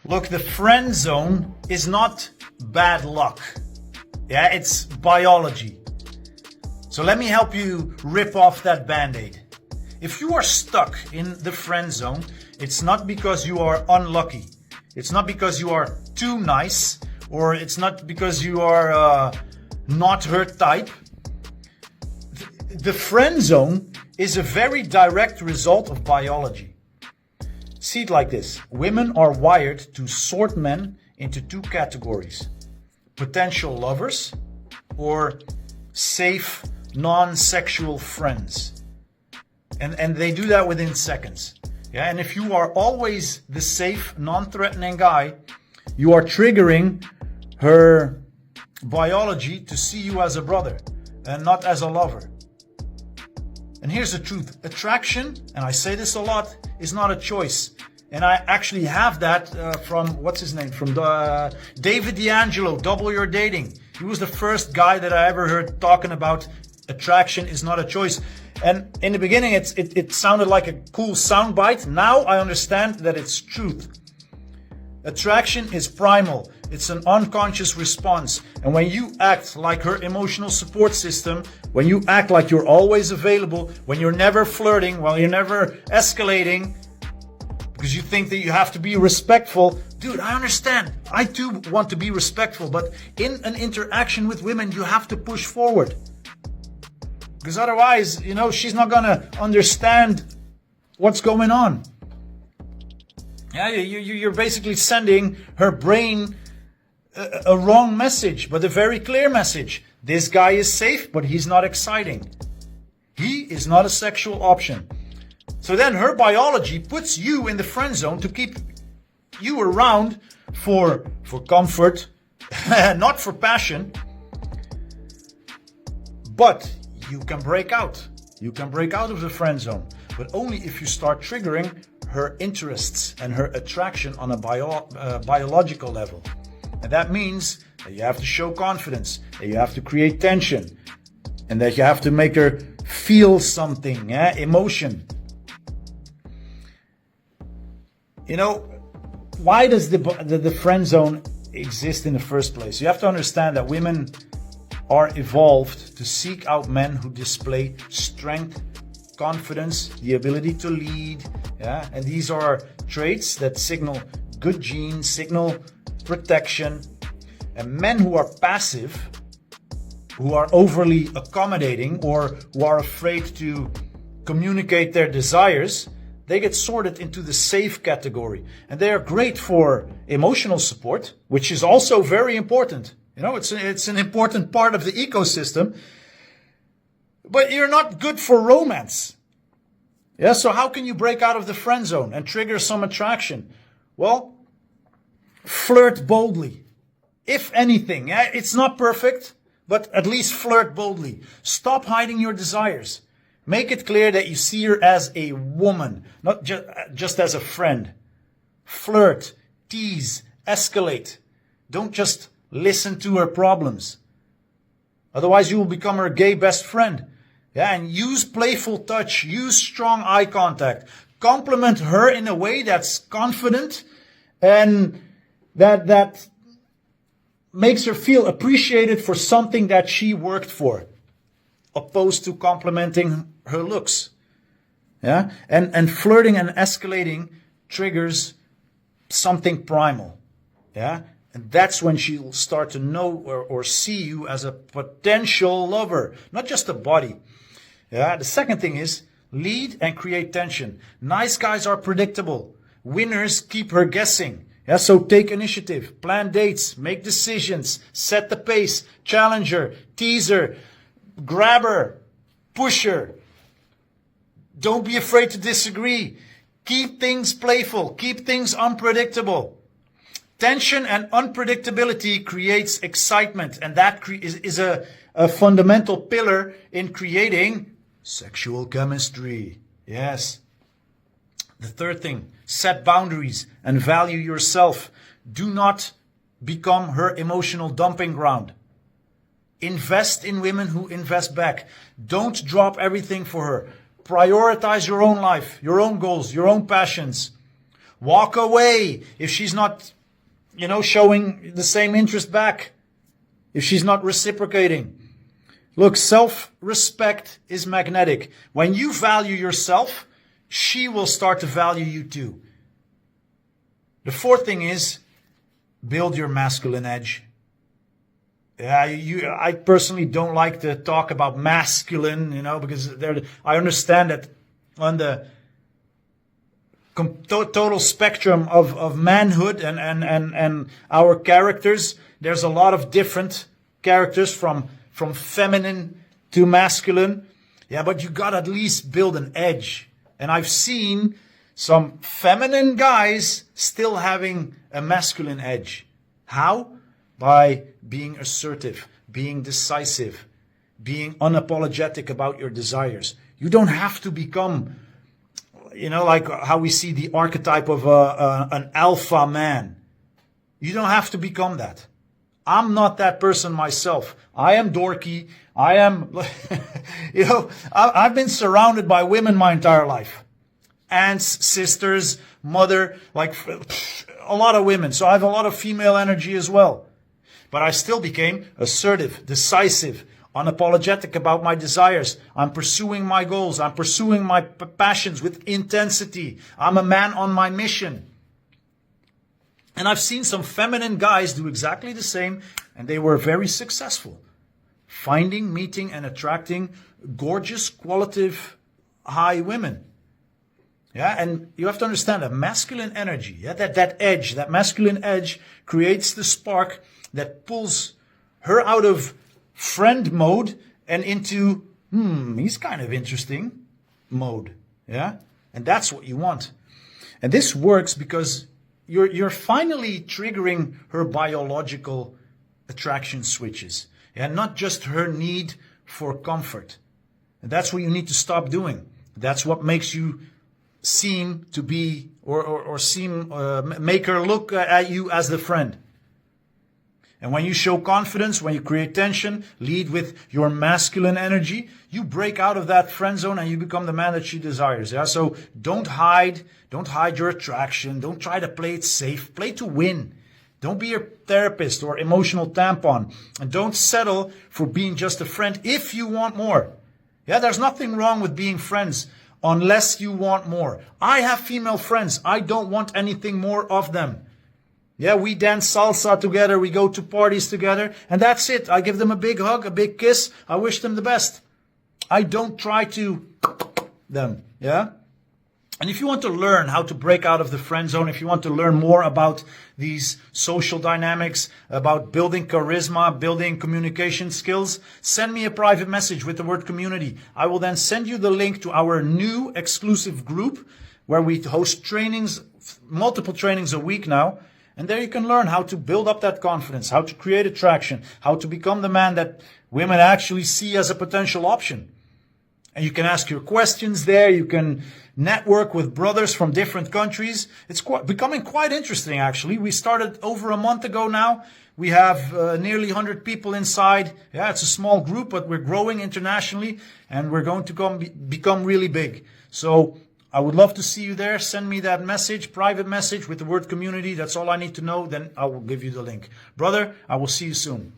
Look, the friend zone is not bad luck. Yeah, it's biology. So let me help you rip off that band-aid. If you are stuck in the friend zone, it's not because you are unlucky. It's not because you are too nice, or it's not because you are not her type. The friend zone is a very direct result of biology. See it like this. Women are wired to sort men into two categories: potential lovers or safe, non-sexual friends. And they do that within seconds. Yeah, and if you are always the safe, non-threatening guy, you are triggering her biology to see you as a brother and not as a lover. And here's the truth. Attraction, and I say this a lot, is not a choice. And I actually have that from, what's his name? From David D'Angelo, Double Your Dating. He was the first guy that I ever heard talking about attraction is not a choice. And in the beginning, it sounded like a cool soundbite. Now I understand that it's truth. Attraction is primal. It's an unconscious response. And when you act like her emotional support system, when you act like you're always available, when you're never flirting, when you're never escalating, because you think that you have to be respectful. Dude, I understand. I too want to be respectful. But in an interaction with women, you have to push forward. Because otherwise, she's not going to understand what's going on. Yeah, you're basically sending her brain a wrong message, but a very clear message. This guy is safe, but he's not exciting. He is not a sexual option. So then her biology puts you in the friend zone to keep you around for comfort, not for passion. But you can break out. You can break out of the friend zone, but only if you start triggering her interests and her attraction on a biological level. And that means that you have to show confidence, that you have to create tension, and that you have to make her feel something, emotion. Why does the friend zone exist in the first place? You have to understand that women are evolved to seek out men who display strength, confidence, the ability to lead. Yeah, and these are traits that signal good genes, signal protection. And men who are passive, who are overly accommodating, or who are afraid to communicate their desires, they get sorted into the safe category. And they are great for emotional support, which is also very important. It's an important part of the ecosystem. But you're not good for romance. Yeah, so how can you break out of the friend zone and trigger some attraction? Well, flirt boldly. If anything, it's not perfect, but at least flirt boldly. Stop hiding your desires. Make it clear that you see her as a woman, not just as a friend. Flirt, tease, escalate. Don't just listen to her problems. Otherwise, you will become her gay best friend. Yeah, and use playful touch, use strong eye contact. Compliment her in a way that's confident and that makes her feel appreciated for something that she worked for, opposed to complimenting her looks. Yeah, and flirting and escalating triggers something primal. Yeah, and that's when she'll start to know or see you as a potential lover, not just a body. Yeah, the second thing is lead and create tension. Nice guys are predictable. Winners keep her guessing. Yeah, so take initiative, plan dates, make decisions, set the pace, challenge her, tease her, grab her, push her. Don't be afraid to disagree. Keep things playful, keep things unpredictable. Tension and unpredictability creates excitement, and that is a fundamental pillar in creating sexual chemistry. Yes. The third thing, set boundaries and value yourself. Do not become her emotional dumping ground. Invest in women who invest back. Don't drop everything for her. Prioritize your own life, your own goals, your own passions. Walk away if she's not, showing the same interest back. If she's not reciprocating. Look, self-respect is magnetic. When you value yourself, she will start to value you too. The fourth thing is build your masculine edge. I personally don't like to talk about masculine, because I understand that on the total spectrum of manhood and our characters, there's a lot of different characters from feminine to masculine. Yeah, but you got to at least build an edge. And I've seen some feminine guys still having a masculine edge. How? By being assertive, being decisive, being unapologetic about your desires. You don't have to become, like how we see the archetype of an alpha man. You don't have to become that. I'm not that person myself. I am dorky. I am, I've been surrounded by women my entire life. Aunts, sisters, mother, like a lot of women. So I have a lot of female energy as well. But I still became assertive, decisive, unapologetic about my desires. I'm pursuing my goals. I'm pursuing my passions with intensity. I'm a man on my mission. And I've seen some feminine guys do exactly the same, and they were very successful. Finding, meeting, and attracting gorgeous, qualitative, high women. Yeah, and you have to understand that masculine energy, that edge, that masculine edge creates the spark that pulls her out of friend mode and into, he's kind of interesting mode. Yeah, and that's what you want. And this works because you're finally triggering her biological attraction switches. And not just her need for comfort. And that's what you need to stop doing. That's what makes you seem to be, make her look at you as the friend. And when you show confidence, when you create tension, lead with your masculine energy, you break out of that friend zone and you become the man that she desires. Yeah. So don't hide your attraction. Don't try to play it safe. Play to win. Don't be your therapist or emotional tampon. And don't settle for being just a friend if you want more. Yeah, there's nothing wrong with being friends unless you want more. I have female friends. I don't want anything more of them. Yeah, we dance salsa together. We go to parties together. And that's it. I give them a big hug, a big kiss. I wish them the best. I don't try to them. Yeah. And if you want to learn how to break out of the friend zone, if you want to learn more about these social dynamics, about building charisma, building communication skills, send me a private message with the word community. I will then send you the link to our new exclusive group where we host trainings, multiple trainings a week now. And there you can learn how to build up that confidence, how to create attraction, how to become the man that women actually see as a potential option. And you can ask your questions there. You can network with brothers from different countries. It's becoming quite interesting, actually. We started over a month ago now. We have nearly 100 people inside. Yeah, it's a small group, but we're growing internationally, and we're going to become really big. So I would love to see you there. Send me that message, private message with the word community. That's all I need to know. Then I will give you the link. Brother, I will see you soon.